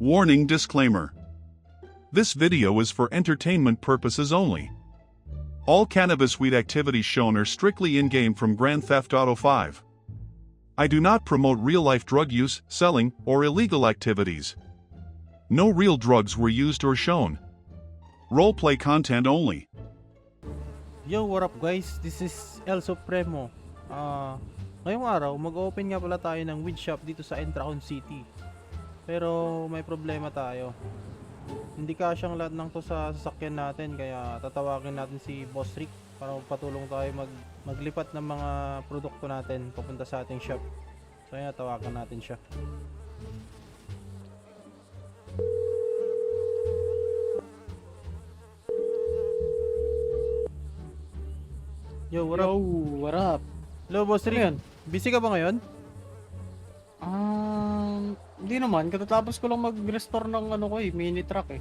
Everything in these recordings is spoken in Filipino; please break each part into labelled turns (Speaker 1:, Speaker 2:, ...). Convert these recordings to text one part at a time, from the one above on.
Speaker 1: Warning disclaimer. This video is for entertainment purposes only. All cannabis weed activities shown are strictly in-game from Grand Theft Auto 5. I do not promote real-life drug use, selling, or illegal activities. No real drugs were used or shown. Roleplay content only.
Speaker 2: Yo, what up guys? This is El Supremo. Ngayong araw, mag-open nga pala tayo ng weed shop dito sa Entrahon City. Pero may problema tayo. Hindi kasyang lahat ng to sa sasakyan natin, kaya tatawagin natin si Boss Rick para magpatulong tayo maglipat ng mga produkto natin papunta sa ating shop. So ayan, tawagan natin siya. Yo, what up?
Speaker 3: Yo, what up?
Speaker 2: Hello, Boss Rick.
Speaker 3: Ano yan?
Speaker 2: Busy ka ba ngayon?
Speaker 3: Hindi naman. Katatapos ko lang mag-restore ng mini truck eh.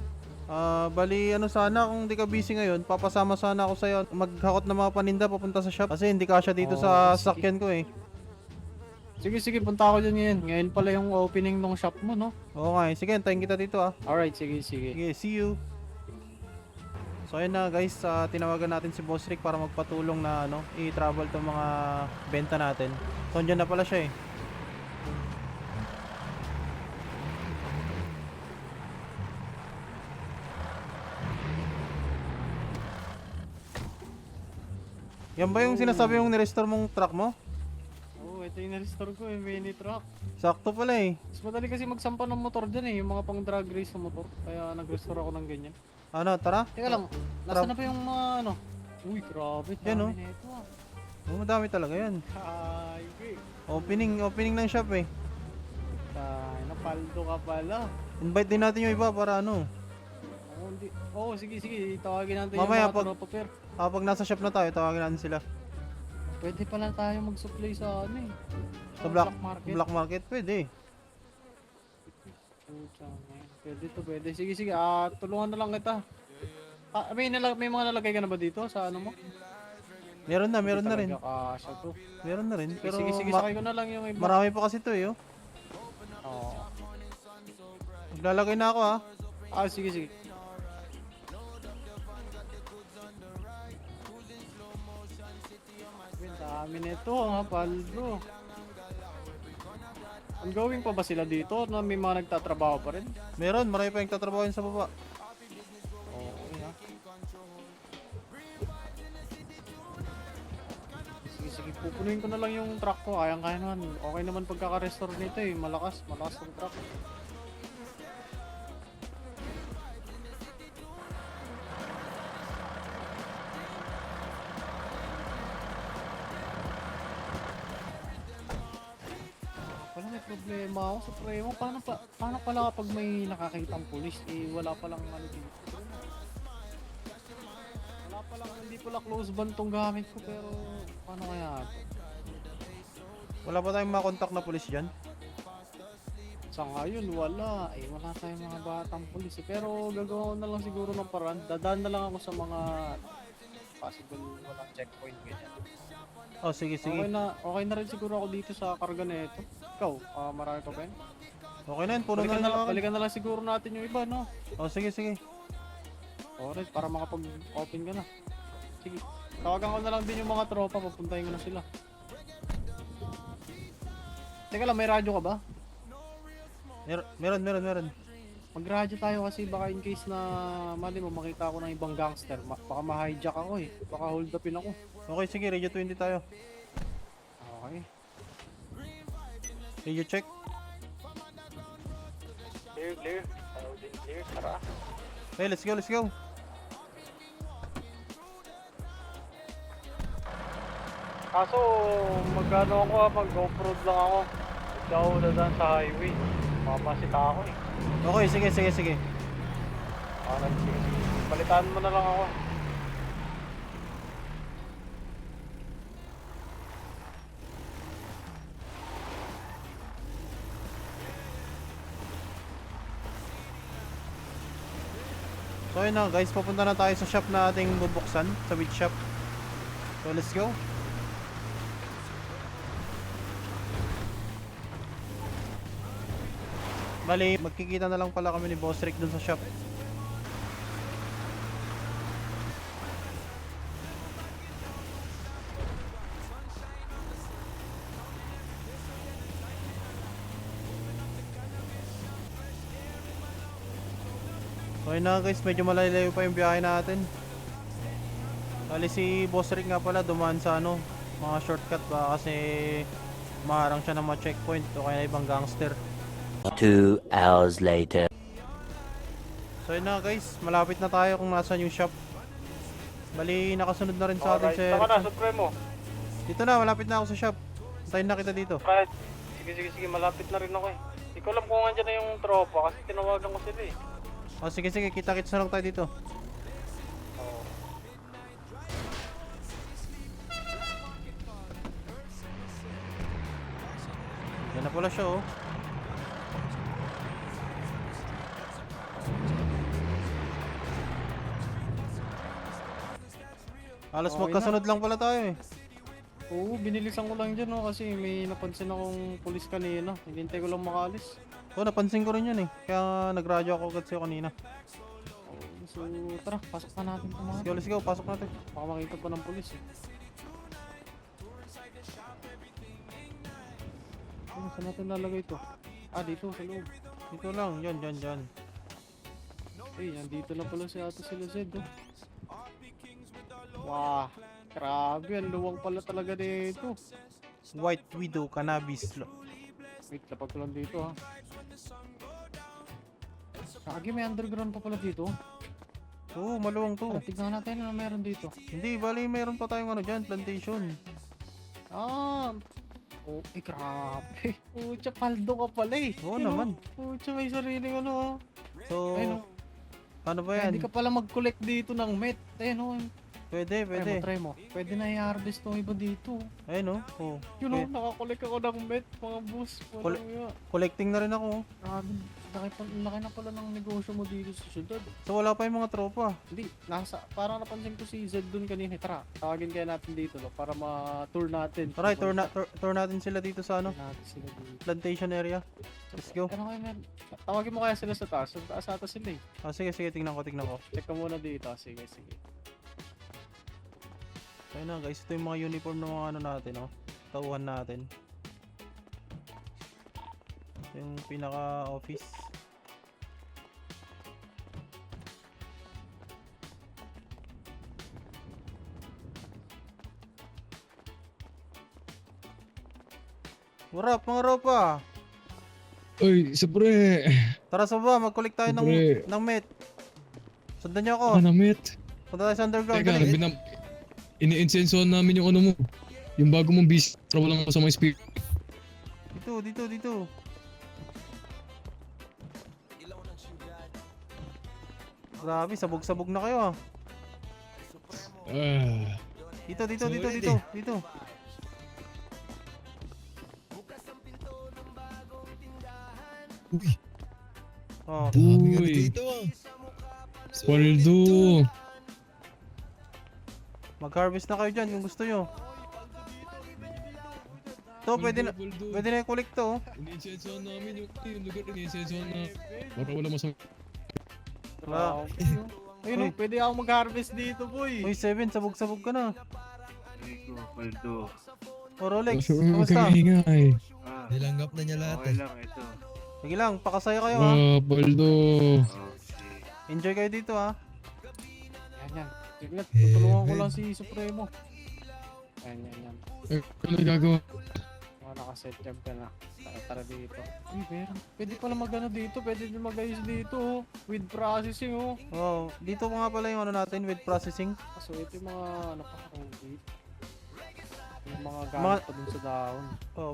Speaker 2: Bali sana kung hindi ka busy ngayon, papasama sana ako sa'yo maghakot ng mga paninda papunta sa shop kasi hindi kasya dito sa
Speaker 3: sige.
Speaker 2: sasakyan ko eh.
Speaker 3: Sige, punta ako dyan ngayon. Ngayon pala yung opening ng shop mo, no?
Speaker 2: Oo nga eh. Sige, antayin kita dito ah.
Speaker 3: Alright, sige.
Speaker 2: Sige, see you. So ayun na guys, tinawagan natin si Boss Rick para magpatulong na i-travel tong mga benta natin. So andyan na pala siya eh. Yan ba yung sinasabi yung nirestore mong truck mo?
Speaker 3: Oo, ito yung na-restore ko yung mini truck.
Speaker 2: Sakto pala eh.
Speaker 3: Mas madali kasi magsampa ng motor dyan eh, yung mga pang drag race na motor. Kaya nag-restore ako ng ganyan.
Speaker 2: Tara?
Speaker 3: Teka lang, nasa na pa yung mga Uy, grabe,
Speaker 2: Yan,
Speaker 3: dami na ito ah.
Speaker 2: Madami talaga yan.
Speaker 3: Highway.
Speaker 2: Opening ng shop eh.
Speaker 3: Napaldo ka pala.
Speaker 2: Invite din natin yung iba para
Speaker 3: Oo, sige, tawagin natin
Speaker 2: Mamaya
Speaker 3: yung mga tropa pair.
Speaker 2: pag nasa shop na tayo, tawagin natin sila.
Speaker 3: Pwede pala tayo mag-supply sa
Speaker 2: Sa
Speaker 3: black market.
Speaker 2: Black market, pwede.
Speaker 3: Pwede. Sige. Tulungan na lang kita. May mga nalagay ka na ba dito sa mo?
Speaker 2: Meron na rin.
Speaker 3: Kasya to.
Speaker 2: Meron na rin. Pero
Speaker 3: Sige, sakay ko na lang yung iba.
Speaker 2: marami pa kasi to eh.
Speaker 3: Oo.
Speaker 2: Maglalagay na ako ah.
Speaker 3: Sige. Dami nito ha, Paldo. Ongoing pa ba sila dito na may mga nagtatrabaho pa rin?
Speaker 2: Meron, marami pa yung tatrabaho yun sa baba.
Speaker 3: Okay ha. Sige, pupunuin ko na lang yung truck ko. Kaya naman. Okay naman pagkaka-restore nito eh. Malakas yung truck. Wala, may problema ako sa Supremo. Paano pala kapag may nakakitang pulis wala palang dito? Wala palang, hindi pala close band tong gamit ko, pero paano kaya ito?
Speaker 2: Wala pa tayong makontak na pulis dyan.
Speaker 3: Sa ngayon wala tayong mga batang pulis pero gagawa ko na lang siguro ng paraan. Dadaan na lang ako sa mga possible walang checkpoint ganyan.
Speaker 2: Oh, sige.
Speaker 3: Okay na rin siguro ako dito sa karga na ito. Ikaw, marami pa ba yun?
Speaker 2: Okay na yun, puno na lang ako.
Speaker 3: Balikan na lang siguro natin yung iba, no?
Speaker 2: Oh, sige.
Speaker 3: Alright, para makapag-open ka na. Sige, tawagan ko na lang din yung mga tropa, papuntahin ko na sila. Teka lang, may radyo ka ba?
Speaker 2: Meron.
Speaker 3: Mag-radyo tayo kasi baka in case na mali mo makita ako ng ibang gangster, baka ma-hijack ako eh. Baka hold upin ako.
Speaker 2: Okay, sige, Radio 20 tayo.
Speaker 3: Okay.
Speaker 2: Radio check.
Speaker 3: Clear. Clear. Tara.
Speaker 2: Okay, let's go.
Speaker 3: Kaso, mag-off-road lang ako. Hindi ako dadaan sa highway. Mapasita ako eh.
Speaker 2: Okay, sige.
Speaker 3: Sige. Palitan mo na lang ako.
Speaker 2: So ayun na guys, papunta na tayo sa shop na ating bubuksan, sa weed shop. So let's go. Bali, magkikita na lang pala kami ni Boss Rick dun sa shop. So yun na guys, medyo malayo pa yung biyahe natin. Bali si Boss Rick nga pala dumaan sa ano, mga shortcut ba kasi maharang siya ng mga checkpoint o kaya ibang gangster.
Speaker 4: 2 hours later.
Speaker 2: So yun na guys, malapit na tayo kung nasaan yung shop. Bali nakasunod na rin sa atin si
Speaker 3: Tama na,
Speaker 2: Erickson.
Speaker 3: Supremo.
Speaker 2: Dito na, malapit na ako sa shop. Antayin na kita dito.
Speaker 3: Right. Sige, malapit na rin ako eh. Hindi ko alam kung andyan na yung tropa kasi tinawagan ko sila eh.
Speaker 2: O sige, kita-kits na lang tayo dito.
Speaker 3: Oo.
Speaker 2: Yan na pala siya oh. Halos
Speaker 3: Okay
Speaker 2: magkasunod lang pala tayo eh.
Speaker 3: Oo, binilisan ko lang dyan no kasi may napansin akong pulis kanina. Hinintay ko lang makalis.
Speaker 2: Oh, napansin ko rin yun eh. Kaya nagradyo ako agad sa'yo kanina.
Speaker 3: So tara, pasok pa natin ito mga.
Speaker 2: Let's go, pasok natin.
Speaker 3: Baka makita pa ng pulis eh. Saan natin lalagay ito? Ah, dito sa loob.
Speaker 2: Dito lang, yan.
Speaker 3: Eh, nandito na pala si Ate sila Zed oh. Wah, grabe, ang luwang pala talaga dito.
Speaker 2: White Widow Cannabis.
Speaker 3: Wait, lapag ko lang dito ha. Kagi, may underground pa pala dito.
Speaker 2: Oo, maluwang to.
Speaker 3: Tignan natin ano meron dito.
Speaker 2: Hindi, bali meron pa tayong ano dyan, plantation.
Speaker 3: Ah, oh, grabe. Pucha, paldo ka pala eh.
Speaker 2: Oo
Speaker 3: Yun,
Speaker 2: naman.
Speaker 3: oh. Pucha, may sariling ano ha.
Speaker 2: So,
Speaker 3: Ayun, oh.
Speaker 2: ano ba
Speaker 3: Kaya
Speaker 2: yan?
Speaker 3: hindi ka pala mag-collect dito ng met. Ayun oh.
Speaker 2: Pwede.
Speaker 3: Try mo. Pwede na i-harvest tong iba dito.
Speaker 2: Ayun oh.
Speaker 3: Yun oh, nakakolek ako ng met, mga boss.
Speaker 2: Kole- Collecting na rin ako.
Speaker 3: Grabe, laki na pala ng negosyo mo dito sa syudad.
Speaker 2: So, wala pa yung mga tropa.
Speaker 3: Hindi, parang napansin ko si Zed dun kanina. Tara, tawagin kaya natin dito no, para ma-tour natin.
Speaker 2: Tara, tour natin sila dito sa ano,
Speaker 3: Natin sila dito.
Speaker 2: plantation area. Let's go.
Speaker 3: Ano kaya tawagin mo kaya sila sa taas. Sa taas ata sila eh.
Speaker 2: Ah, sige, tingnan ko.
Speaker 3: Check ka muna dito. Sige.
Speaker 2: Ayun na guys, ito yung mga uniform ng mga ano natin, oh. Tauhan natin. Ito yung pinaka-office. Warap, mga ropa!
Speaker 5: Uy, Sapre!
Speaker 2: Tara sa baba, mag-collect tayo
Speaker 5: Siyempre.
Speaker 2: ng met. Sundan niyo ako.
Speaker 5: Namit!
Speaker 2: Punta tayo sa underground.
Speaker 5: Teka,
Speaker 2: Dali.
Speaker 5: ini-insensuhan namin yung ano mo. Yung bago mong beast. Para walang kasamang spirit.
Speaker 2: Dito. Grabe, sabog-sabog na kayo ah.
Speaker 5: Ah,
Speaker 2: Dito.
Speaker 5: uy,
Speaker 2: Oh,
Speaker 6: Dami nga
Speaker 5: Uy.
Speaker 6: dito ah.
Speaker 5: Paldo!
Speaker 2: mag-harvest na kayo dyan kung gusto nyo. To, pwede na i-collect to. Oh.
Speaker 5: Ini-insensuhan namin yung lugar. Ini-insensuhan na. Para walang masamang.
Speaker 2: Wala.
Speaker 3: Ayun oh, pwede ako mag-harvest dito boy.
Speaker 2: Uy, 7, sabog-sabog ka na.
Speaker 7: Rico, Paldo.
Speaker 2: O Rolex,
Speaker 5: Huwag
Speaker 2: kamusta?
Speaker 5: kang ingay.
Speaker 6: Nilanggap na niya lahat
Speaker 7: Okay
Speaker 6: eh.
Speaker 7: lang ito.
Speaker 2: Sige lang, pakasaya kayo ha.
Speaker 5: Paldo!
Speaker 7: Okay.
Speaker 2: Enjoy kayo dito ha.
Speaker 3: Yan. Tignan, tutulungan ko lang si Supremo. Yan.
Speaker 5: Ano gagawa?
Speaker 3: Mga nakaset jump ka na. Tara dito. Uy, meron. Pwede pala mag-ano dito. Pwede din mag-ayos dito oh. With processing oh.
Speaker 2: Oh, dito nga pala yung ano natin with processing.
Speaker 3: So ito yung mga ano pa yung mga gamit pa dun sa dahon.
Speaker 2: Oh,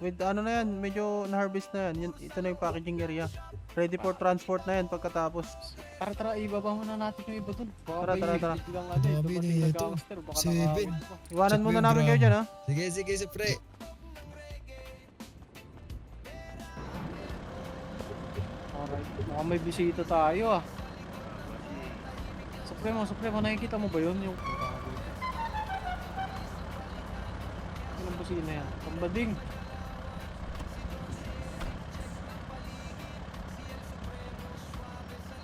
Speaker 2: with ano na yan, medyo na-harvest na yan. Ito na yung packaging area. Ready for transport na yan pagkatapos.
Speaker 3: Tara, ibaba muna natin yung iba dun. Baka
Speaker 2: Tara.
Speaker 3: biglang ano eh,
Speaker 6: Grabe
Speaker 3: dumating
Speaker 6: na
Speaker 3: na
Speaker 6: ito.
Speaker 3: gangster. Baka
Speaker 6: 7.
Speaker 3: nakawin pa.
Speaker 2: Iwanan
Speaker 6: Check
Speaker 2: muna
Speaker 6: mo yung
Speaker 2: namin kayo
Speaker 6: drama.
Speaker 2: dyan ha.
Speaker 6: Sige, Sapre.
Speaker 3: Alright, mukhang may bisita tayo ah. Supremo, nakikita mo ba yun? Yung... Anong busina yan? Pambading.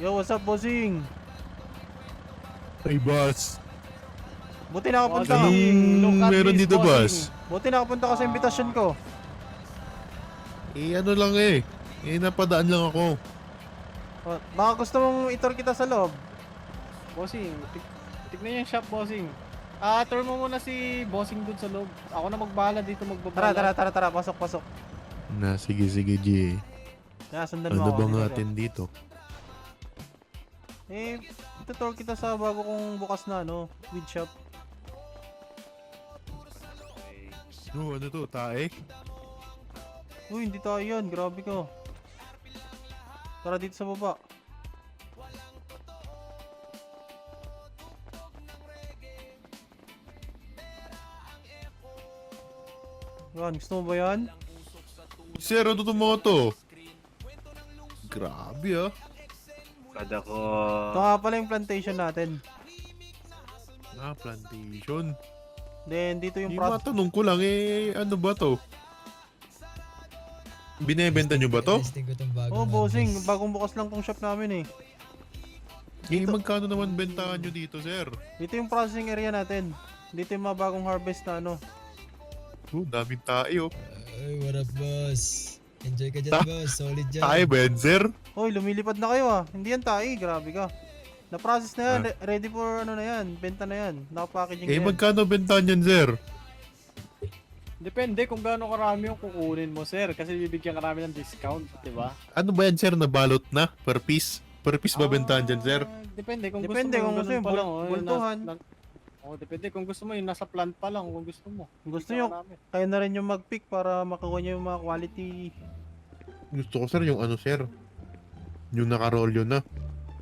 Speaker 2: Yo, what's up, bossing?
Speaker 8: Ay, boss.
Speaker 2: Buti nakapunta ka.
Speaker 3: Bossing, look at
Speaker 8: meron
Speaker 3: this,
Speaker 8: dito,
Speaker 3: bossing.
Speaker 8: boss?
Speaker 2: Buti nakapunta ka sa imbitasyon ko.
Speaker 8: Ano lang eh. Napadaan lang ako.
Speaker 2: Oh, baka gusto mong itor kita sa loob.
Speaker 3: Bossing, tignan yung shop, bossing. Tour mo muna si bossing dun sa loob. Ako na magbahala dito, magbabala.
Speaker 2: Tara. Pasok.
Speaker 8: Sige, G.
Speaker 2: Sundan mo
Speaker 8: Ano
Speaker 2: ako.
Speaker 8: bang
Speaker 2: Dito.
Speaker 8: atin dito?
Speaker 2: Itutor kita sa bago kong bukas na, weed shop.
Speaker 8: Ano to? Tae?
Speaker 2: Uy, hindi tayo yan. Grabe ka. Tara dito sa baba. Yan, gusto mo ba yan?
Speaker 8: Sir, ano to mga to? Grabe ah.
Speaker 7: Kada ko.
Speaker 2: Ito nga pala yung plantation natin.
Speaker 8: Plantation.
Speaker 2: Then, dito yung
Speaker 8: Yung matanong ko lang ano ba to? Binebenta nyo ba to?
Speaker 6: Testing ko tong bago.
Speaker 2: Oh, bossing. Bagong bukas lang tong shop namin eh.
Speaker 8: Magkano naman bentahan nyo dito, sir?
Speaker 2: Dito yung processing area natin. Dito yung mga bagong harvest na
Speaker 8: Daming tae oh.
Speaker 6: Ay, what up, boss? Enjoy ka dyan, boss. Solid dyan.
Speaker 8: Tae ba yan, sir?
Speaker 2: Hoy, lumilipad na kayo ah. Hindi yan tayo, grabe ka. Na-process na yan, ready for ano na yan, benta na yan. Naka-packaging na yan.
Speaker 8: Magkano bentahan yan, sir?
Speaker 3: Depende kung gaano karami yung kukunin mo, sir. Kasi bibigyan ka namin ng discount, di ba?
Speaker 8: Ano ba yan, sir? Nabalot na? Per piece? Per piece ba bentahan dyan, sir?
Speaker 3: Depende kung
Speaker 2: Depende kung gusto
Speaker 3: ganun
Speaker 2: mo,
Speaker 3: pa lang, oh,
Speaker 2: bultuhan.
Speaker 3: depende kung gusto mo, yung nasa plant pa lang kung gusto mo.
Speaker 2: Kung gusto
Speaker 3: Bigyan
Speaker 2: nyo,
Speaker 3: ka namin.
Speaker 2: kayo na rin yung mag-pick para makuha nyo yung mga quality.
Speaker 8: Gusto ko, sir, yung sir? Yung nakarolyo na.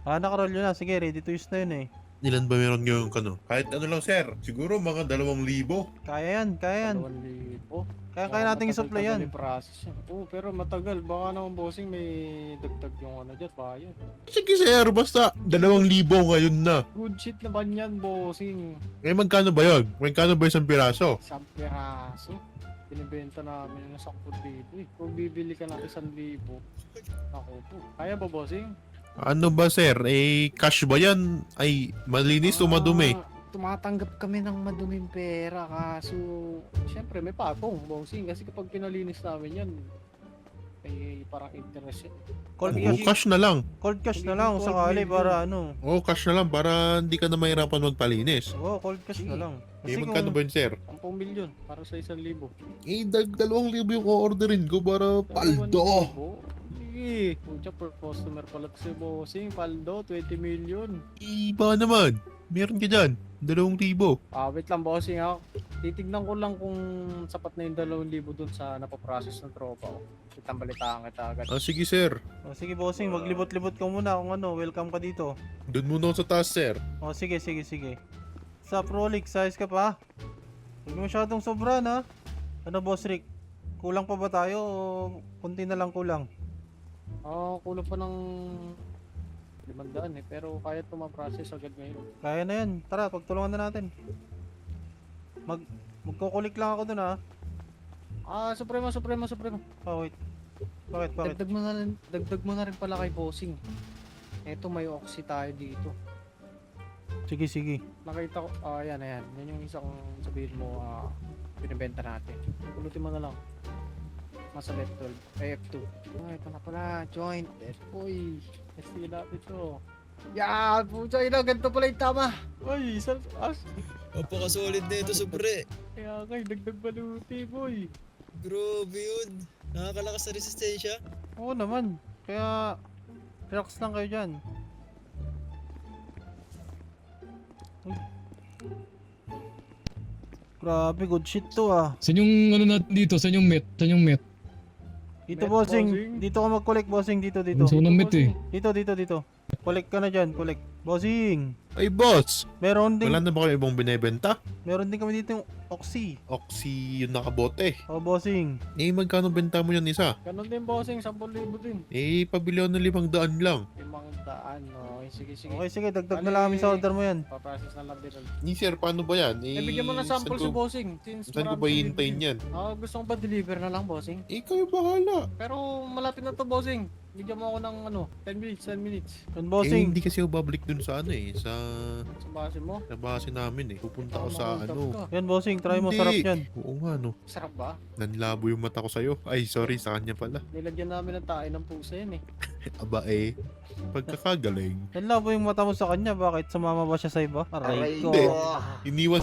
Speaker 2: Nakarol yun na. Sige, ready to use na yun eh.
Speaker 8: Ilan ba meron nyo yung Kahit ano lang, sir. Siguro mga 2,000.
Speaker 2: Kaya yan.
Speaker 3: 2,000.
Speaker 2: Kaya natin i-supply yan.
Speaker 3: Matagal process yan. Pero matagal. Baka naman bossing may dagdag yung dyan, bayad.
Speaker 8: Sige, sir. Basta 2,000 ngayon na.
Speaker 3: Good shit naman yan, bossing.
Speaker 8: Magkano ba yun? Magkano ba isang piraso?
Speaker 3: Isang piraso. Binibenta namin yung sakot dito eh. Kung bibili ka natin 1,000, ako po. Kaya ba, bossing?
Speaker 8: Ano ba, sir? Cash ba yan? Ay, malinis o madumi?
Speaker 3: Tumatanggap kami ng maduming pera kaso syempre may patong, bossing. Kasi kapag pinalinis namin yan, may parang interest yan.
Speaker 2: Cold
Speaker 8: Oo,
Speaker 2: cash,
Speaker 8: cash na lang.
Speaker 2: cold cash na lang kung sakali para ano.
Speaker 8: Oo, cash na lang para hindi ka na mahirapan magpalinis.
Speaker 2: Oo, cold cash na lang.
Speaker 8: Magkano ba yun, sir?
Speaker 3: 10 milyon para sa 1,000.
Speaker 8: 2,000 yung o-orderin ko para paldo.
Speaker 3: Sige, pucha per customer pala si bossing, paldo, 20 million.
Speaker 8: Iba naman. Meron ka dyan. 2,000.
Speaker 3: Wait lang bossing ha. Titignan ko lang kung sapat na yung 2,000 dun sa napaprocess ng tropa ko. Kitang balitaan kita agad.
Speaker 8: Sige, sir.
Speaker 2: Sige, bossing, maglibot-libot ka muna kung welcome ka dito.
Speaker 8: Doon muna ako sa taas, sir.
Speaker 2: Sige. Sa Prolix, size ka pa? Huwag masyadong sobra na. Ano, Boss Rick? Kulang pa ba tayo o kunti na lang kulang?
Speaker 3: Kulang pa ng 500 pero kaya ito ma-process agad ngayon.
Speaker 2: Kaya na yan. Tara, pagtulungan na natin. Magkukulik lang ako dun
Speaker 3: Supremo.
Speaker 2: Wait. Bakit?
Speaker 3: Dagdag mo na rin pala kay bossing. Eto may oxy tayo dito.
Speaker 2: Sige.
Speaker 3: Nakita ko, ayan. Yan yung isang sabihin mo, binibenta natin. Pulutin mo na lang. Nasa left 12, F2. Ito na pala, joint. Uy, sige natin to. Yan, pucha, ganito pala yung tama. Uy,
Speaker 6: Napaka-solid na ito, Supre.
Speaker 3: Kaya dagdag baluti, boy.
Speaker 6: Grabe yun. Nakakalakas sa resistensya.
Speaker 2: Oo naman. Kaya, relax lang kayo dyan. Grabe, good shit to
Speaker 5: Saan yung natin dito? Saan yung met?
Speaker 2: Dito,
Speaker 3: Met,
Speaker 2: bossing.
Speaker 3: bossing.
Speaker 2: Dito ka mag-collect, bossing. Dito.
Speaker 5: Gusto ko ng met eh.
Speaker 2: Dito. Collect ka na dyan, collect. Bossing.
Speaker 8: Ay, boss.
Speaker 2: Meron din
Speaker 8: Wala na ba kayo ibang binibenta?
Speaker 2: kami dito yung Oxy.
Speaker 8: Oxy yung nakabote.
Speaker 2: Bossing.
Speaker 8: Magkano benta mo yan isa?
Speaker 3: Ganun din, bossing, 10,000 din.
Speaker 8: Pabili ako ng 500 lang.
Speaker 3: 500, Okay, sige.
Speaker 2: Okay, sige, dagdag na lang kami sa order mo yan.
Speaker 3: Paprocess na lang din.
Speaker 8: Ni sir, paano ba yan?
Speaker 3: Bigyan mo na sample si bossing. Since
Speaker 8: Saan ko
Speaker 3: marami
Speaker 8: ba
Speaker 3: siyang
Speaker 8: hihintayin
Speaker 3: bibili.
Speaker 8: yan?
Speaker 3: Gusto ko ba deliver na lang, bossing?
Speaker 8: Ikaw yung bahala.
Speaker 3: Pero malapit na to, bossing. Bigyan mo ako ng 10 minutes.
Speaker 2: Yan,
Speaker 8: Eh,
Speaker 2: bossing.
Speaker 8: hindi kasi ako babalik dun sa ano eh. Sa
Speaker 3: Sa base mo.
Speaker 8: base namin eh. Pupunta ako sa
Speaker 3: Makuntap
Speaker 8: ano.
Speaker 3: ka.
Speaker 2: Yan, bossing, try mo,
Speaker 8: Hindi.
Speaker 2: sarap yan.
Speaker 8: Oo nga no.
Speaker 3: Sarap ba?
Speaker 8: Nanlabo yung mata ko sa'yo. Ay, sorry, sa kanya pala.
Speaker 3: Nilagyan namin ng tae ng pusa yan eh.
Speaker 8: Aba eh. Pagkakagaling.
Speaker 2: Yan lang po yung mata mo sa kanya, bakit sumama ba siya sa iba? Aray ko.
Speaker 8: Hindi. Iniwan.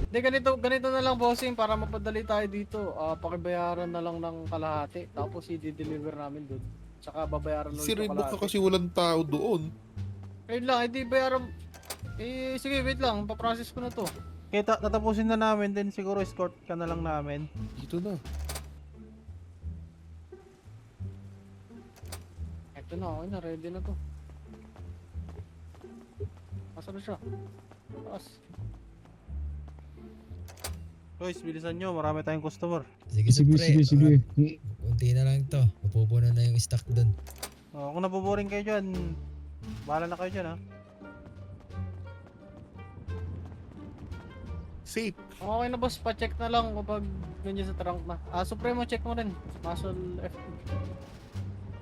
Speaker 3: Hindi, ganito na lang, bossing, para mapadali tayo dito. Pakibayaran na lang ng kalahati. Tapos i-deliver namin doon. Tsaka babayaran ulit
Speaker 8: Si
Speaker 3: yung
Speaker 8: Reebok
Speaker 3: kalahati.
Speaker 8: kasi walang tao doon.
Speaker 3: Ayun lang, hindi bayaran. Sige, wait lang. Paprocess ko na to.
Speaker 2: Kaya tatapusin na namin, then siguro escort ka na lang namin.
Speaker 8: Dito na.
Speaker 3: Ito na, okay na. Ready na to. Asa na siya? Taas.
Speaker 2: Guys, bilisan nyo, marami tayong customer.
Speaker 6: Sige, pre. Kunti na lang to. Mapupuno na yung stock dun.
Speaker 2: Kung naboboring kayo dyan, bahala na kayo dyan ha.
Speaker 8: Safe.
Speaker 3: Okay na, boss. Pa-check na lang kapag ganyan sa trunk na. Supremo, check mo rin. Muscle F2.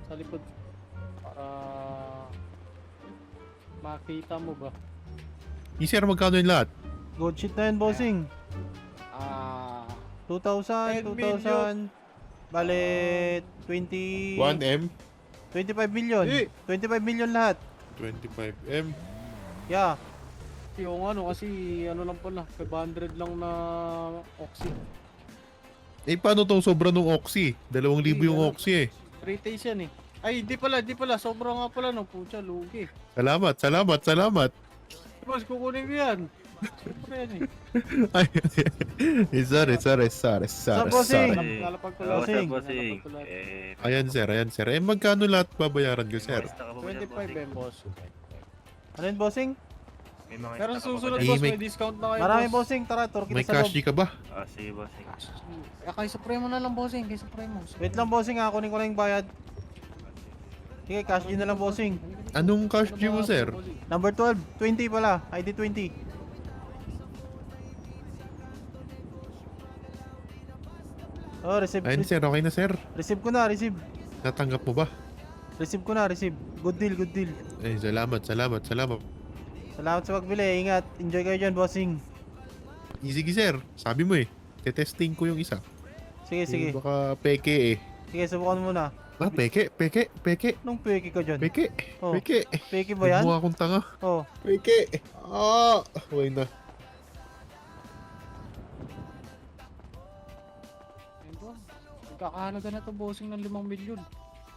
Speaker 3: Sa likod. Para makita mo ba?
Speaker 8: Ni sir, magkano yung lahat?
Speaker 2: Good shit na yan, bossing. 2,000,
Speaker 3: 10
Speaker 2: 2,000. Bale, 20...
Speaker 8: 1M?
Speaker 2: 25 million.
Speaker 3: Eh.
Speaker 2: 25 million lahat.
Speaker 8: 25M?
Speaker 2: Yeah.
Speaker 3: Yung kasi lang pala. 500 lang na oxy.
Speaker 8: Eh, paano tong sobra nung Oxy? 2,000 yung
Speaker 3: Ganun.
Speaker 8: Oxy eh.
Speaker 3: 3 days yan eh. Ay, di pala. Sobra nga pala no. Pucha, lugi.
Speaker 8: Salamat.
Speaker 3: Boss, kukunin ko yan. Siyempre yan eh.
Speaker 8: Ay, sorry.
Speaker 2: bossing?
Speaker 3: Lalapag ko
Speaker 7: Oo,
Speaker 3: lahat.
Speaker 2: Bossing.
Speaker 7: bossing.
Speaker 3: Lalapag ko lahat.
Speaker 8: Ayan sir. Eh, magkano lahat babayaran ko sir?
Speaker 3: 25 eh, boss.
Speaker 2: Ano yun, bossing?
Speaker 3: Pero sa susunod,
Speaker 8: Eh,
Speaker 3: boss,
Speaker 8: may-
Speaker 3: may discount na kayo,
Speaker 2: Marami,
Speaker 3: boss.
Speaker 2: bossing. Tara, tour
Speaker 8: May
Speaker 2: kita sa
Speaker 8: cash
Speaker 2: loob.
Speaker 8: ka ba?
Speaker 7: Sige, bossing.
Speaker 3: Kay Supremo na lang, bossing. Kay Supremo.
Speaker 2: Wait lang, bossing ha. Kunin ko lang yung bayad. Sige, cash din na lang, bossing.
Speaker 8: Anong cash due mo sir?
Speaker 2: Number 12, 20 pala. ID 20. Oh, receive.
Speaker 8: Ayun sir, okay na sir.
Speaker 2: Receive ko na, receive.
Speaker 8: Natanggap mo ba?
Speaker 2: Receive ko na, receive. Good deal, good deal.
Speaker 8: Eh, salamat.
Speaker 2: Salamat sa pagbili. Ingat. Enjoy kayo dyan, bossing.
Speaker 8: Sige sir, sabi mo eh. Tetesting ko yung isa.
Speaker 2: Sige, sige.
Speaker 8: Baka peke eh.
Speaker 2: Sige, subukan mo muna.
Speaker 8: Peke.
Speaker 2: Anong peki ka dyan?
Speaker 8: Peke.
Speaker 2: Oh.
Speaker 8: Peke.
Speaker 2: Peki ba yan?
Speaker 8: Mukha akong tanga.
Speaker 2: Oh.
Speaker 8: Peke. Okay na.
Speaker 3: Ayun po. Nagkakahalaga na to, bossing, ng 5 milyon.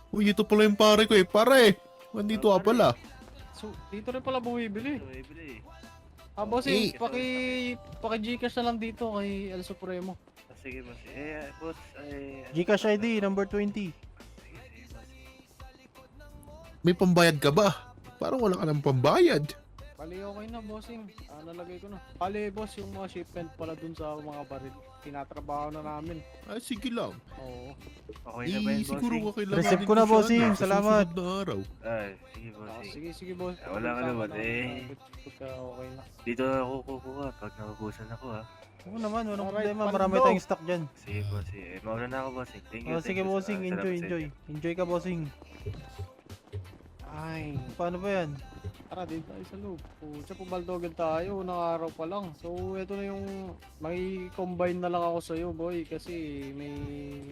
Speaker 8: Uy, ito pala yung pare ko eh. Pare! Nandito ka pala.
Speaker 3: So, dito rin pala bumibili.
Speaker 7: Bibili.
Speaker 3: Bossing, paki-Gcash na lang dito kay El Supremo.
Speaker 7: Sige, bossing. Boss,
Speaker 2: Gcash ID, number 20.
Speaker 8: May pambayad ka ba? Parang wala ka ng pambayad.
Speaker 3: Bali, okay na, bossing. Nalagay ko na. Bali, boss, yung mga shipment pala dun sa mga baril. Tinatrabaho na namin.
Speaker 8: Ah, sige lang.
Speaker 3: Oo.
Speaker 7: okay na ba yun,
Speaker 8: Siguro
Speaker 7: bossing?
Speaker 8: kakailangan
Speaker 2: Receive
Speaker 8: din
Speaker 2: ko na,
Speaker 8: siya,
Speaker 2: bossing.
Speaker 8: ano, sa
Speaker 2: Salamat.
Speaker 8: susunod na araw.
Speaker 7: Ay, sige, bossing.
Speaker 3: Sige, boss.
Speaker 7: Wala ka naman, eh.
Speaker 3: Pagka okay na.
Speaker 7: Dito ako kukuha pag nakukusan ako, ha.
Speaker 2: Oo naman, walang
Speaker 3: Alright,
Speaker 2: problema.
Speaker 3: paldo.
Speaker 2: Marami tayong stock dyan.
Speaker 7: Sige, bossing. Mauna na ako, bossing. Thank you.
Speaker 2: Oh, sige, bossing. Enjoy. Enjoy ka, bossing.
Speaker 3: Ay.
Speaker 2: Paano ba yan?
Speaker 3: Tara, din tayo sa loob. Pucha, pumaldogan tayo. Unang araw pa lang. So, ito na yung... May combine na lang ako sa'yo, boy. Kasi may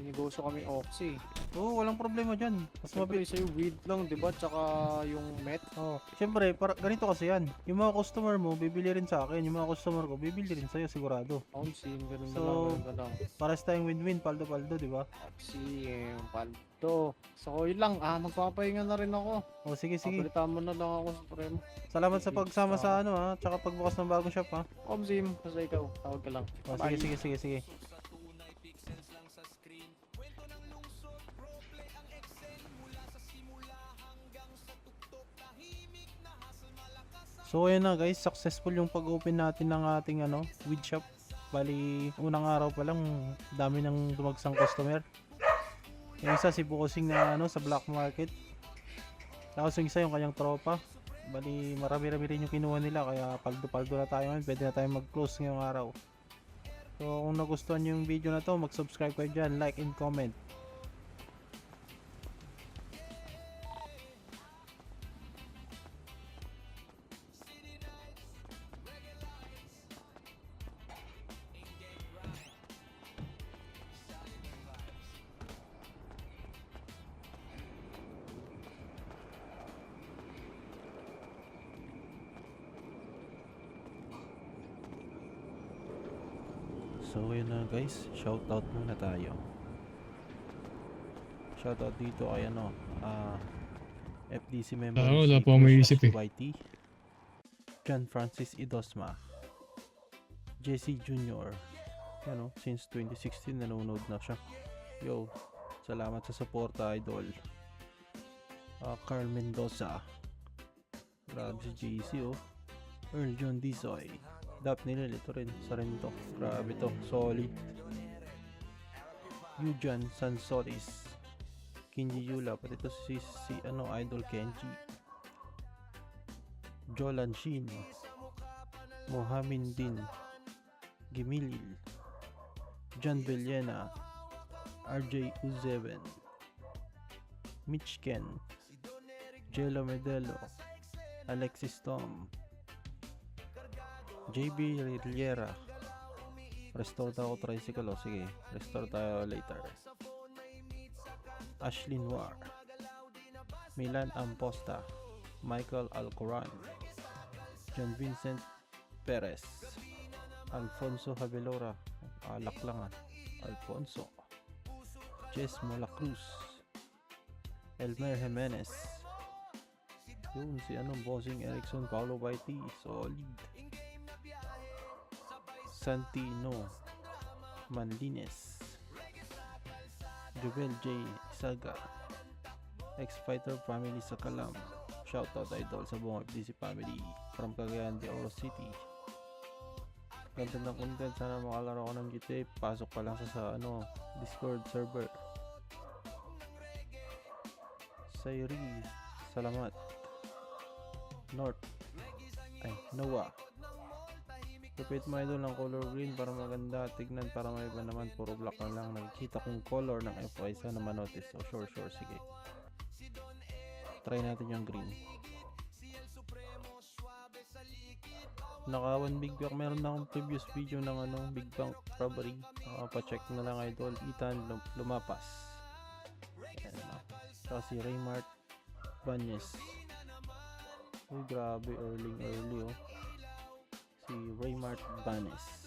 Speaker 3: negosyo kami Oxy.
Speaker 2: Oo, walang problema dyan. Mas
Speaker 3: Siyempre,
Speaker 2: mabilis.
Speaker 3: sa'yo weed lang, diba? Tsaka yung met.
Speaker 2: Oh, siyempre, ganito kasi yan. Yung mga customer mo, bibili rin sa akin. Yung mga customer ko, bibili rin sa'yo, sigurado.
Speaker 3: Ouncy, ganun na
Speaker 2: So,
Speaker 3: lang, ganun na lang.
Speaker 2: Pares tayong win-win, paldo-paldo, di ba?
Speaker 3: Oxy, paldo. So, yun lang. Magpapahinga na rin ako.
Speaker 2: Oh, sige.
Speaker 3: Papalitan mo na lang ako sa Supremo.
Speaker 2: Salamat sa pagsama sa ano ha, tsaka pagbukas ng bagong shop ha.
Speaker 3: Omzim, basta ikaw. Tawag ka lang.
Speaker 2: Oh,
Speaker 3: Bye.
Speaker 2: sige. So ayun na guys, successful yung pag-open natin ng ating weed shop. Bali, unang araw pa lang, dami ng dumagsang customer. Yung isa si Bossing na sa black market. Tapos yung isa yung kanyang tropa. Bali, marami-rami rin yung kinuha nila, kaya paldo-paldo na tayo ngayon. Pwede na tayo mag-close ngayong araw. So, kung nagustuhan nyo yung video na to, mag-subscribe kayo dyan, like and comment. So yun na guys, shoutout muna tayo. Shoutout dito kay FDC member
Speaker 5: Wala pa akong maisip eh.
Speaker 2: YT, John Francis Idosma, JC Jr. Since 2016 nanonood na siya. Yo, salamat sa suporta idol. Carl Mendoza, grabe si JC Earl John Disoy, Daphne ito rin, sa rin to. Grabe to, solid. Yujan Sansoris, Kinji Yula, pati to si Idol Kenji, Jolan Shin, Mohamin Din, Gimilil, John Villena, RJ Uzeven, Mitch Ken, Jello Medelo, Alexis Tom, JB Riera. Restore tayo tricycle. Sige, restore tayo later. Ashley Noir, Milan Amposta, Michael Alcoran, John Vincent Perez, Alfonso Havelora, alak lang Alfonso, Jess Molacruz, Elmer Jimenez, yun si Bossing Erickson, Paulo Baiti, solid. Santino Manlines, Jovel J. Isaga, X-Fighter Family sa Kalam. Shoutout idol sa buong FDC family from Cagayan de Oro City. Ganda ng content, sana makalaro ko ng GTA. Pasok pa lang sa Discord server. Sayri, salamat. Noah, kapit mo idol ng color green para maganda tignan, para may iba naman puro black na lang. Nakikita kong color ng FY, sana manotice. Sure, sige, try natin yung green. Naka 1 big bank, meron na akong previous video ng big bank robbery. Pa-check na lang idol. Ethan Lumapas, saka si Raymart Banyes. Uy, grabe, early si Raymart Banes.